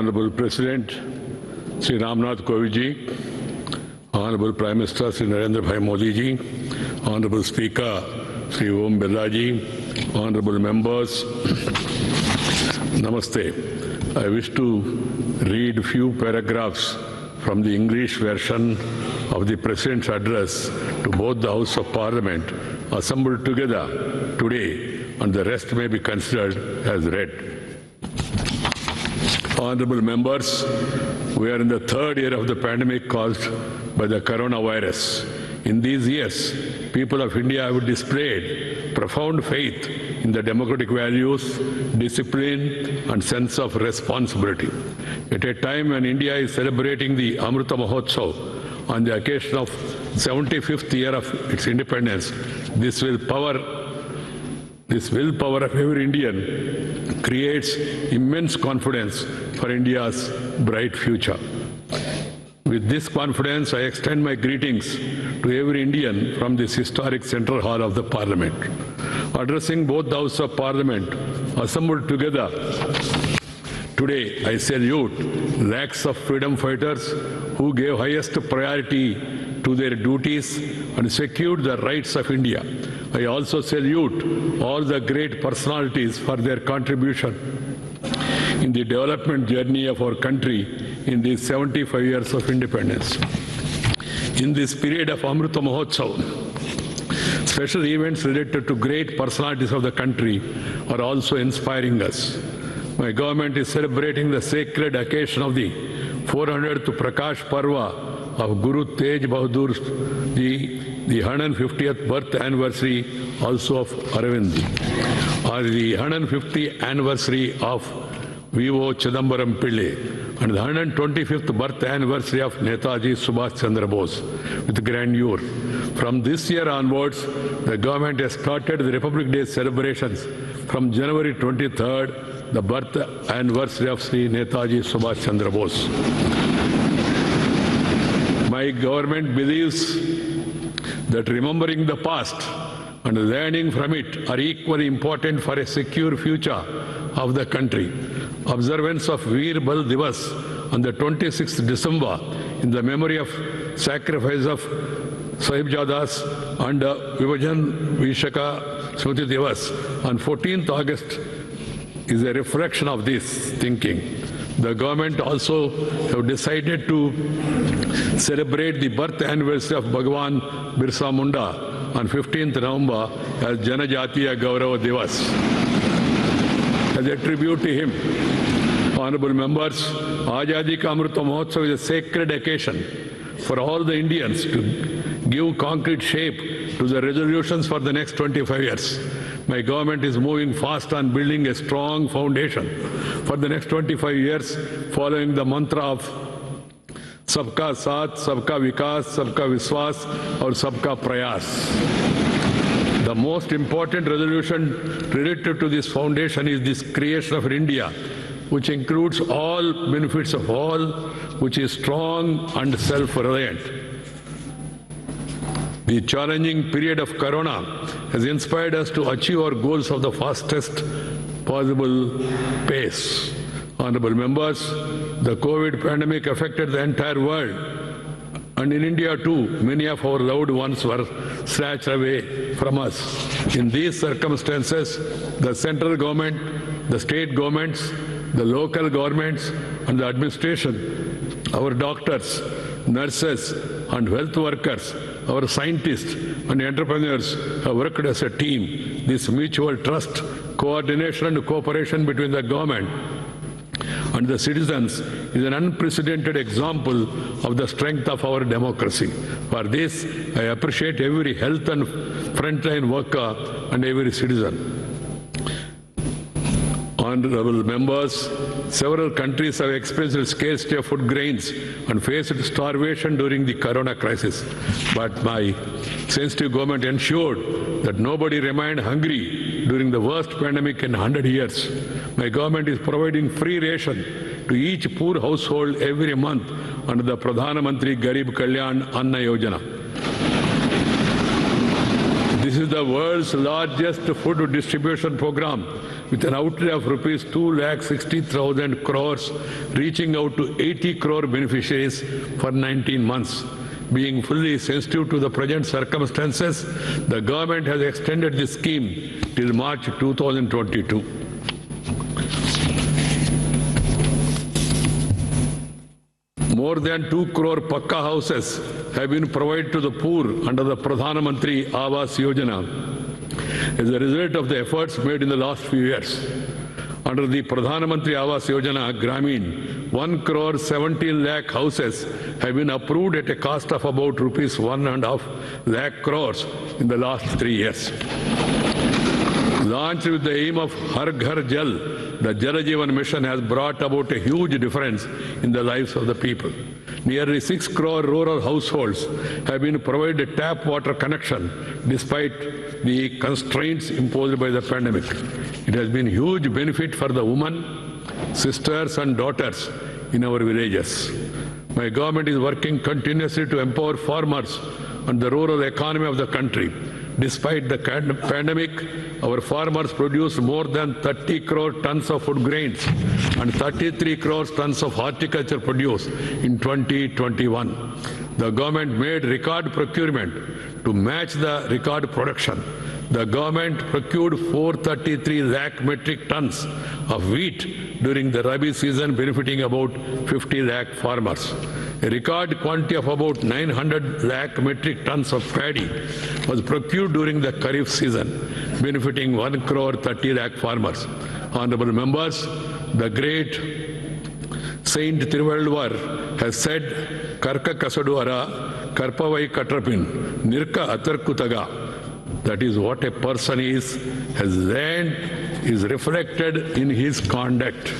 Honorable President Sri Ramnath Kovind ji, Honorable Prime Minister Sri Narendra Bhai Modi ji, Honorable Speaker Sri Om Birla ji, Honorable members, Namaste. I wish to read a few paragraphs from the English version of the President's address to both the House of Parliament assembled together today, and the rest may be considered as read. Honorable members, we are in the third year of the pandemic caused by the coronavirus. In these years, people of India have displayed profound faith in the democratic values, discipline, and sense of responsibility. At a time when India is celebrating the Amrita Mahotsav on the occasion of 75th year of its independence, this willpower of every Indian creates immense confidence for India's bright future. With this confidence, I extend my greetings to every Indian from this historic Central Hall of the Parliament. Addressing both the House of Parliament assembled together today, I salute lakhs of freedom fighters who gave highest priority to their duties and secured the rights of India. I also salute all the great personalities for their contribution in the development journey of our country in these 75 years of independence. In this period of Amrita Mahotsav, special events related to great personalities of the country are also inspiring us. My government is celebrating the sacred occasion of the 400th Prakash Parva of Guru Tej Bahadur Ji, the 150th birth anniversary also of Aravind, or the 150th anniversary of V.O. Chidambaram Pillai, and the 125th birth anniversary of Netaji Subhash Chandra Bose with grandeur. From this year onwards, the government has started the Republic Day celebrations from January 23rd, the birth anniversary of Sri Netaji Subhash Chandra Bose. My government believes that remembering the past and learning from it are equally important for a secure future of the country. Observance of Veer Bal Divas on the 26th December in the memory of sacrifice of Sahibjadas and Vibhajan Vishaka Smriti Divas on 14th August is a reflection of this thinking. The government also have decided to celebrate the birth anniversary of Bhagwan Birsa Munda on 15th November as Janajatiya Gaurava Divas. As a tribute to him, honorable members, Azadi Ka Amrita Mahotsav is a sacred occasion for all the Indians to give concrete shape to the resolutions for the next 25 years. My government is moving fast on building a strong foundation for the next 25 years, following the mantra of Sabka Saath, Sabka Vikas, Sabka Viswas, or Sabka Prayas. The most important resolution related to this foundation is this creation of India, which includes all benefits of all, which is strong and self-reliant. The challenging period of Corona has inspired us to achieve our goals of the fastest possible pace. Honorable members, the COVID pandemic affected the entire world, and in India too, many of our loved ones were snatched away from us. In these circumstances, the central government, the state governments, the local governments, and the administration, our doctors, nurses, and health workers, our scientists and entrepreneurs have worked as a team. This mutual trust, coordination, and cooperation between the government and the citizens is an unprecedented example of the strength of our democracy. For this, I appreciate every health and frontline worker and every citizen. Honorable members, several countries have experienced scarcity of food grains and faced starvation during the Corona crisis. But my sensitive government ensured that nobody remained hungry during the worst pandemic in 100 years. My government is providing free ration to each poor household every month under the Pradhana Mantri Garib Kalyan Anna Yojana. This is the world's largest food distribution program with an outlay of rupees 2,60,000 crores, reaching out to 80 crore beneficiaries for 19 months. Being fully sensitive to the present circumstances, the government has extended this scheme till March 2022. More than 2 crore Pakka houses have been provided to the poor under the Pradhan Mantri Awas Yojana as a result of the efforts made in the last few years. Under the Pradhan Mantri Awas Yojana Gramin, 1 crore 17 lakh houses have been approved at a cost of about rupees 1.5 lakh crores in the last 3 years. Launched with the aim of Har Ghar Jal, the Jal Jeevan mission has brought about a huge difference in the lives of the people. Nearly 6 crore rural households have been provided tap water connection despite the constraints imposed by the pandemic. It has been a huge benefit for the women, sisters and daughters in our villages. My government is working continuously to empower farmers and the rural economy of the country. Despite the pandemic, our farmers produced more than 30 crore tons of food grains and 33 crore tons of horticulture produce in 2021. The government made record procurement to match the record production. The government procured 433 lakh metric tons of wheat during the Rabi season, benefiting about 50 lakh farmers. A record quantity of about 900 lakh metric tons of paddy was procured during the Kharif season, benefiting 1 crore 30 lakh farmers. Honorable members, the great Saint Thiruvalluvar has said, Karka Kasaduara, Karpavai Katrapin, Nirka Atarkutaga. That is what a person has learned, is reflected in his conduct.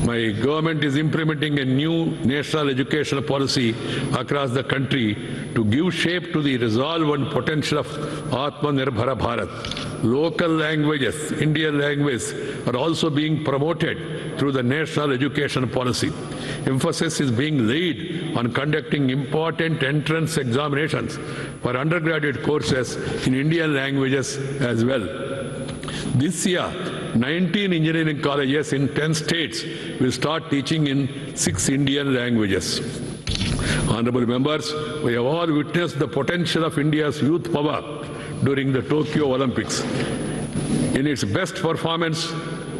My government is implementing a new national educational policy across the country to give shape to the resolve and potential of Atmanirbhar Bharat. Local languages, Indian languages, are also being promoted through the national education policy. Emphasis is being laid on conducting important entrance examinations for undergraduate courses in Indian languages as well. This year, 19 engineering colleges in 10 states will start teaching in 6 Indian languages. Honorable members, we have all witnessed the potential of India's youth power during the Tokyo Olympics. In its best performance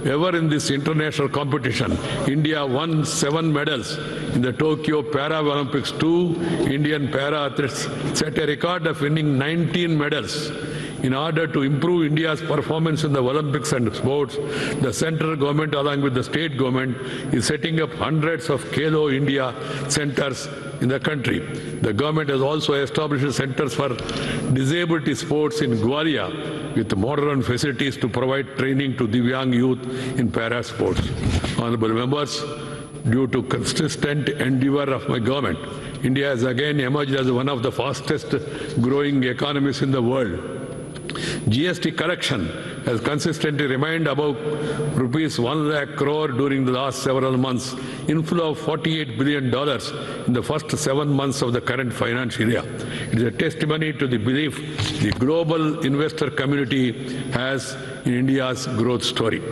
ever in this international competition, India won 7 medals in the Tokyo Paralympics. 2 Indian para-athletes set a record of winning 19 medals. In order to improve India's performance in the Olympics and sports, the central government along with the state government is setting up hundreds of Khelo India centers in the country. The government has also established centers for disability sports in Gwalior with modern facilities to provide training to Divyang youth in para sports. Honorable members, due to consistent endeavor of my government, India has again emerged as one of the fastest growing economies in the world. GST collection has consistently remained above rupees 1 lakh crore during the last several months, inflow of $48 billion in the first 7 months of the current financial year. It is a testimony to the belief the global investor community has in India's growth story.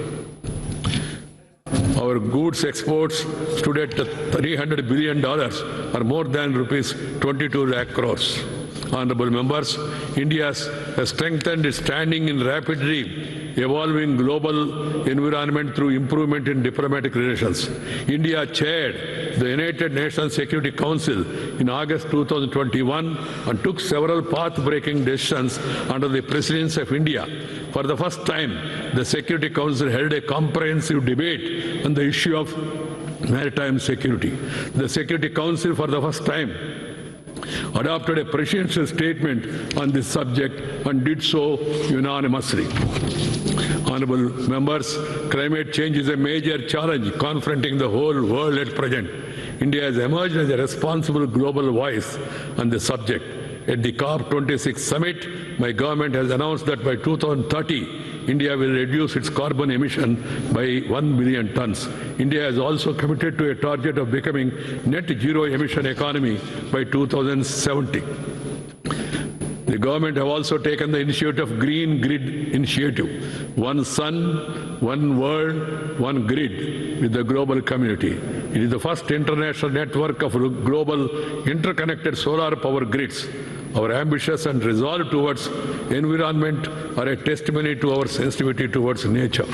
Our goods exports stood at $300 billion, or more than rupees 22 lakh crores. Honorable members, India has strengthened its standing in rapidly evolving global environment through improvement in diplomatic relations. India chaired the United Nations Security Council in August 2021 and took several path-breaking decisions under the presidency of India. For the first time, the Security Council held a comprehensive debate on the issue of maritime security. The Security Council, for the first time, adopted a presidential statement on this subject and did so unanimously. Honorable members, climate change is a major challenge confronting the whole world at present. India has emerged as a responsible global voice on the subject. At the COP26 summit, my government has announced that by 2030, India will reduce its carbon emission by 1 million tons. India has also committed to a target of becoming net zero emission economy by 2070. The government have also taken the initiative of Green Grid Initiative, one sun, one world, one grid with the global community. It is the first international network of global interconnected solar power grids. Our ambitions and resolve towards environment are a testimony to our sensitivity towards nature.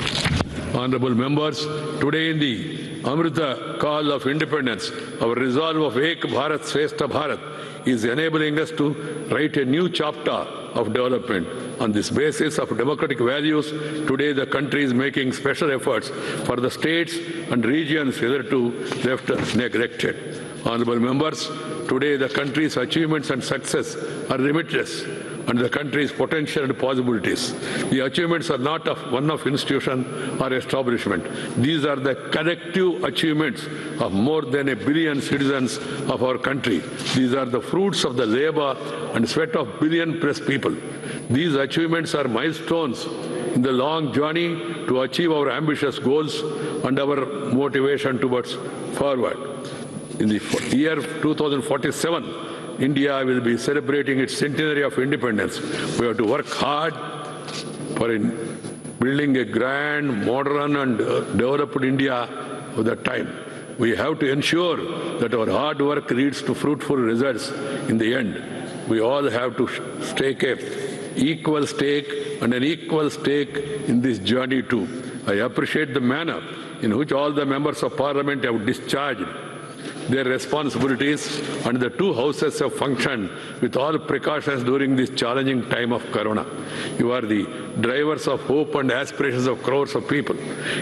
Honorable members, today in the Amrita call of independence, our resolve of Ek Bharat Shreshtha Bharat is enabling us to write a new chapter of development. On this basis of democratic values, today the country is making special efforts for the states and regions hitherto left neglected. Honorable members, today the country's achievements and success are limitless, and the country's potential and possibilities. The achievements are not of one of institution or establishment. These are the collective achievements of more than 1 billion citizens of our country. These are the fruits of the labor and sweat of billion-plus people. These achievements are milestones in the long journey to achieve our ambitious goals and our motivation towards forward. In the year 2047, India will be celebrating its centenary of independence. We have to work hard for building a grand, modern and developed India of that time. We have to ensure that our hard work leads to fruitful results in the end. We all have to stake an equal stake in this journey too. I appreciate the manner in which all the members of Parliament have discharged their responsibilities, and the two houses have functioned with all precautions during this challenging time of Corona. You are the drivers of hope and aspirations of crores of people.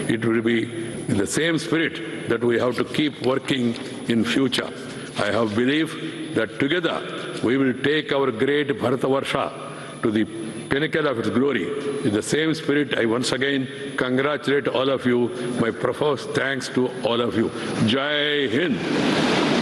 It will be in the same spirit that we have to keep working in future. I have belief that together we will take our great Bharatavarsha to the pinnacle of its glory. In the same spirit, I once again congratulate all of you. My profound thanks to all of you. Jai Hind.